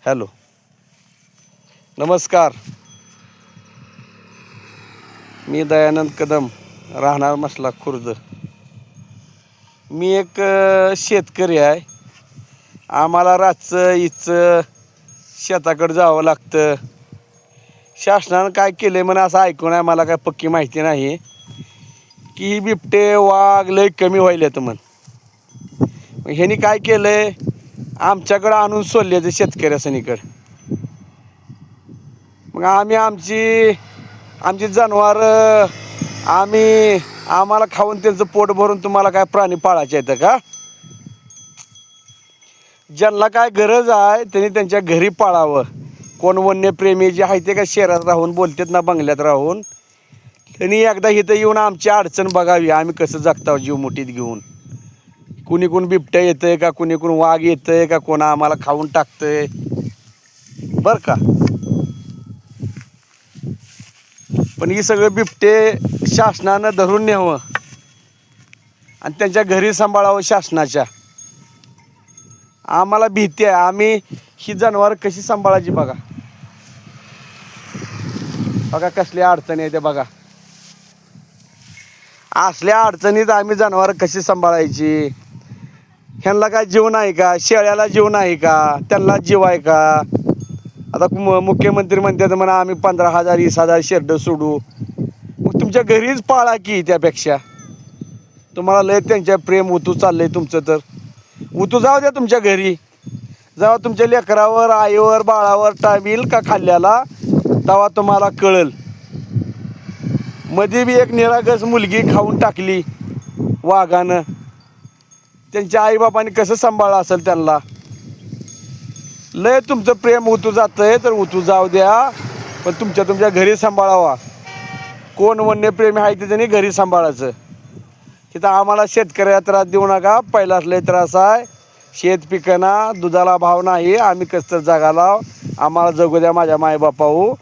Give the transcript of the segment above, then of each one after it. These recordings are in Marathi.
हॅलो, नमस्कार. मी दयानंद कदम, राहणार मसला खुर्द. मी एक शेतकरी आहे. आम्हाला रातचं इथचं शेताकडे जावं लागतं. शासनानं काय केलं आहे म्हणून असं ऐकून आहे, मला काय पक्की माहिती नाही की बिबटे वाघ लय कमी व्हायलेत म्हण. ह्यांनी काय केलं आहे, आमच्याकडं आणून सोडले ते शेतकऱ्यासनीकडं. मग आमची जनावरं आम्हाला खाऊन त्यांचं पोट भरून तुम्हाला काय प्राणी पाळायचे आहेत का? ज्यांना काय गरज आहे त्यांनी त्यांच्या घरी पाळावं. कोण वन्यप्रेमी जे आहे ते काय शहरात राहून बोलतात ना, बंगल्यात राहून, त्यांनी एकदा इथं येऊन आमची अडचण बघावी. आम्ही कसं जगताव जीव मुठीत घेऊन. कुणी बिबट्या येतंय का, कुणी वाघ येतंय का, कोण आम्हाला खाऊन टाकतंय बरं का. पण ही सगळं बिबटे शासनानं धरून न्यावं आणि त्यांच्या घरी सांभाळावं शासनाच्या. आम्हाला भीती आहे. आम्ही ही जनावर कशी सांभाळायची बघा. बघा कसल्या अडचणी आहे ते बघा. असल्या अडचणीत आम्ही जनावर कशी सांभाळायची. ह्यांना काय जीव नाही का? शेळ्याला जीव नाही का? त्यांना जीव आहे का? आता मुख्यमंत्री म्हणतात म्हणा आम्ही 15,000 20,000 शेरडं सोडू. मग तुमच्या घरीच पाळा की. त्यापेक्षा तुम्हाला लय त्यांच्या प्रेम उतू चाललंय तुमचं, तर उतू जाऊ द्या तुमच्या घरी. जेव्हा तुमच्या लेकरावर, आईवर, बाळावर टाळील का खाल्ल्याला, तेव्हा तुम्हाला कळल. मध्ये बी एक निरागस मुलगी खाऊन टाकली वाघानं. त्यांच्या आईबापाने कसं सांभाळलं असेल त्यांना. लय तुमचं प्रेम उतू जातंय तर उतू जाऊ द्या, पण तुमच्या घरी सांभाळावा. कोण वन्यप्रेमी आहे ते त्यांनी घरी सांभाळायचं. तिथं आम्हाला शेतकऱ्याला त्रास देऊ नका. पहिलाच लय त्रास आहे. शेत पिकना, दुधाला भाव नाही, आम्ही कसं तर जगाला. आम्हाला जगू द्या माझ्या मायबापाऊ.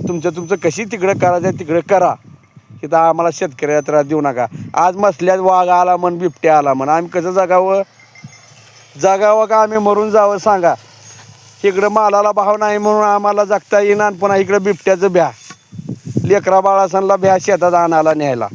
तुमचं कशी तिकडं करायचं तिकडं करा. तिथं आम्हाला शेतकऱ्याला त्रास देऊ नका. आज मसल्यात वाघ आला म्हण, बिबट्या आला म्हण, आम्ही कसं जगावं का आम्ही मरून जावं सांगा. इकडं मालाला भाव नाही म्हणून आम्हाला जगता येईना, पुन्हा इकडं बिबट्याचं भ्या, लेकरा बाळासनला भ्या शेतात आणायला न्यायला.